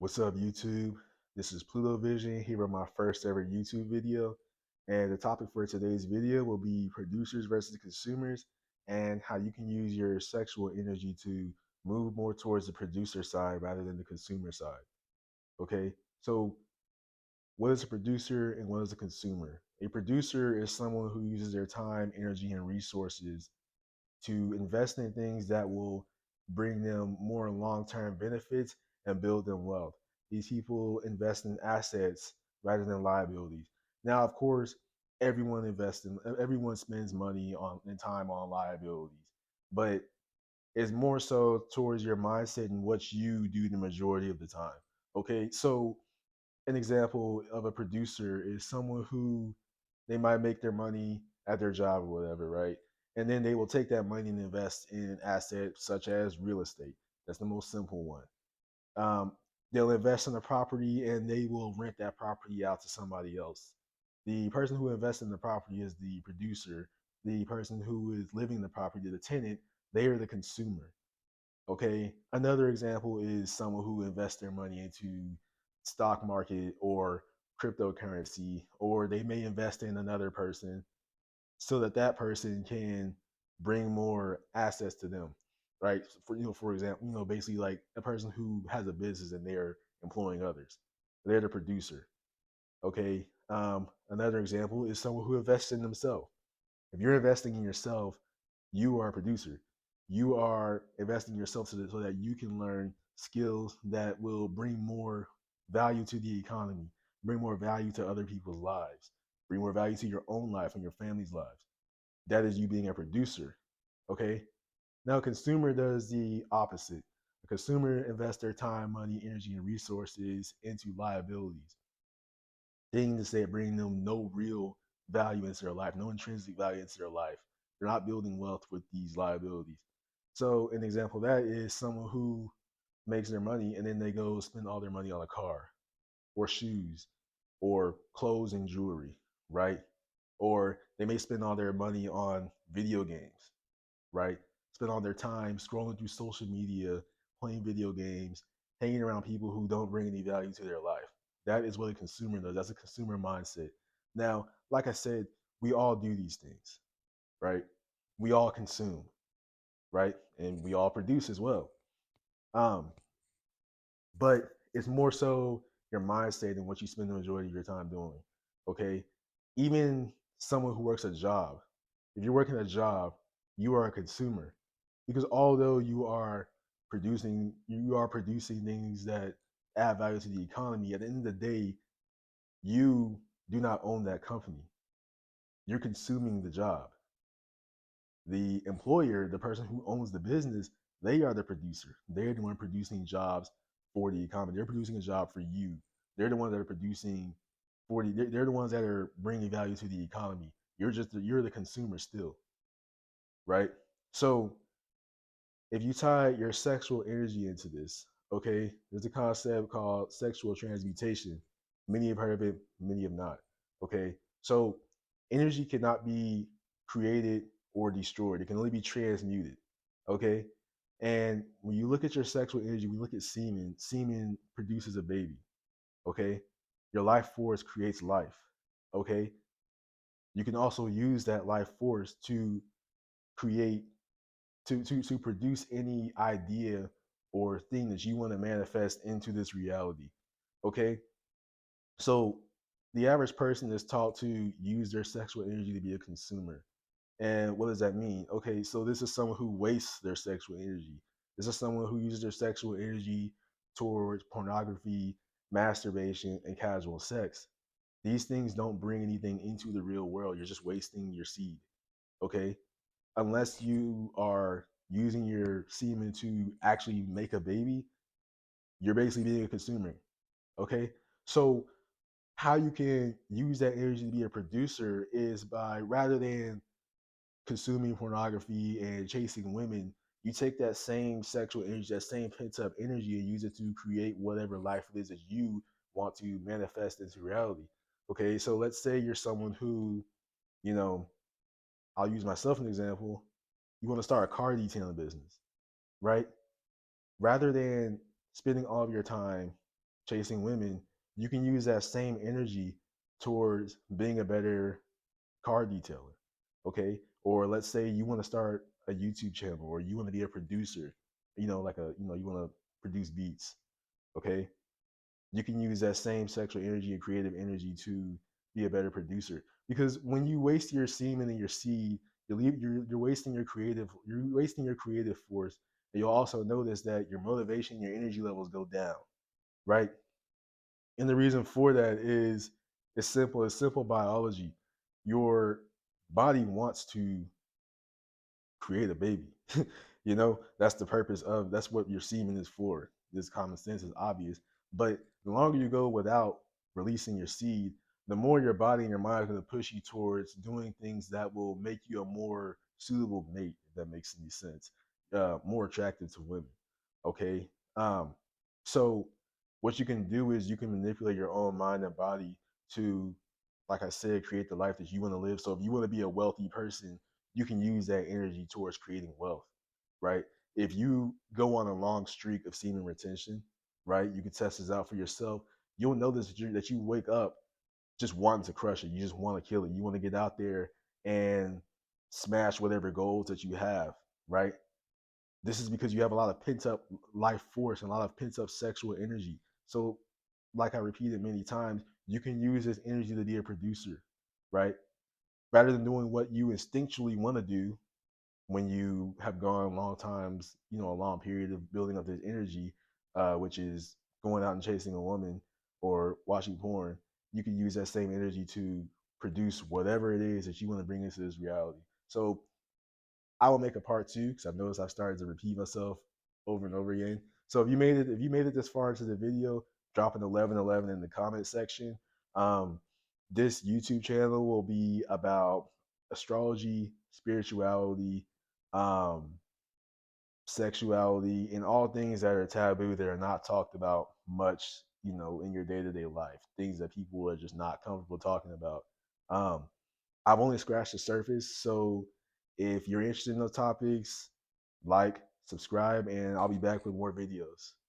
What's up, YouTube? This is Pluto Vision here with my first ever YouTube video. And the topic for today's video will be producers versus consumers and how you can use your sexual energy to move more towards the producer side rather than the consumer side. Okay, so what is a producer and what is a consumer? A producer is someone who uses their time, energy, and resources to invest in things that will bring them more long-term benefits and build them wealth. These people invest in assets rather than liabilities. Now, of course, everyone spends money on and time on liabilities, but it's more so towards your mindset and what you do the majority of the time. Okay, so an example of a producer is someone who they might make their money at their job or whatever, right? And then they will take that money and invest in assets such as real estate. That's the most simple one. Um, they'll invest in a property and they will rent that property out to somebody else. The person who invests in the property is the producer. The person who is living in the property, the tenant, they are the consumer. Okay. Another example is someone who invests their money into stock market or cryptocurrency, or they may invest in another person so that that person can bring more assets to them, right? For example, basically like a person who has a business and they're employing others, they're the producer. Okay. Another example is someone who invests in themselves. If you're investing in yourself, you are a producer. You are investing in yourself so that you can learn skills that will bring more value to the economy, bring more value to other people's lives, bring more value to your own life and your family's lives. That is you being a producer. Okay. Now, a consumer does the opposite. A consumer invests their time, money, energy, and resources into liabilities, things that bring them no real value into their life, no intrinsic value into their life. They're not building wealth with these liabilities. So an example of that is someone who makes their money and then they go spend all their money on a car or shoes or clothes and jewelry, right? Or they may spend all their money on video games, right? Spend all their time scrolling through social media, playing video games, hanging around people who don't bring any value to their life. That is what a consumer does. That's a consumer mindset. Now, like I said, we all do these things, right? We all consume, right? And we all produce as well. Um, but it's more so your mindset and what you spend the majority of your time doing. Okay. Even someone who works a job, if you're working a job, you are a consumer because although you are producing things that add value to the economy. At the end of the day, you do not own that company. You're consuming the job. The employer, the person who owns the business, they are the producer. They're the one producing jobs for the economy. They're producing a job for you. They're the ones that are producing they're the ones that are bringing value to the economy. You're the consumer still, right? So if you tie your sexual energy into this, okay, there's a concept called sexual transmutation. Many have heard of it, many have not. Okay, so energy cannot be created or destroyed, it can only be transmuted. Okay, and when you look at your sexual energy, we look at semen produces a baby. Okay, your life force creates life. Okay, you can also use that life force to create to produce any idea or thing that you want to manifest into this reality. Okay, so the average person is taught to use their sexual energy to be a consumer. And what does that mean? Okay, so this is someone who wastes their sexual energy. This is someone who uses their sexual energy towards pornography, masturbation, and casual sex. These things don't bring anything into the real world. You're just wasting your seed. Okay, unless you are using your semen to actually make a baby, you're basically being a consumer. Okay. So, how you can use that energy to be a producer is by rather than consuming pornography and chasing women, you take that same sexual energy, that same pent up energy, and use it to create whatever life it is that you want to manifest into reality. Okay. So, let's say you're someone who, you know, I'll use myself as an example. You want to start a car detailing business, right? Rather than spending all of your time chasing women, you can use that same energy towards being a better car detailer. Okay. Or let's say you want to start a YouTube channel or you want to be a producer, like you want to produce beats. Okay. You can use that same sexual energy and creative energy to be a better producer. Because when you waste your semen and your seed, you're wasting your creative force. And you'll also notice that your motivation, your energy levels go down, right? And the reason for that is it's simple. It's simple biology. Your body wants to create a baby. That's the purpose of that's what your semen is for. This common sense is obvious. But the longer you go without releasing your seed, the more your body and your mind are going to push you towards doing things that will make you a more suitable mate, if that makes any sense. More attractive to women. Okay. So what you can do is you can manipulate your own mind and body to, like I said, create the life that you want to live. So if you want to be a wealthy person, you can use that energy towards creating wealth, right? If you go on a long streak of semen retention, right, you can test this out for yourself. You'll notice that you wake up just wanting to crush it. You just want to kill it. You want to get out there and smash whatever goals that you have, right? This is because you have a lot of pent up life force and a lot of pent up sexual energy. So, like I repeated many times, you can use this energy to be a producer, right? Rather than doing what you instinctually want to do when you have gone long times, a long period of building up this energy, which is going out and chasing a woman or watching porn, you can use that same energy to produce whatever it is that you want to bring into this reality. So I will make a part two because I've noticed I've started to repeat myself over and over again. So if you made it this far into the video, drop an 1111 in the comment section. This YouTube channel will be about astrology, spirituality, um, sexuality, and all things that are taboo that are not talked about much, in your day to day life. Things that people are just not comfortable talking about. Um, I've only scratched the surface. So if you're interested in those topics, like, subscribe, and I'll be back with more videos.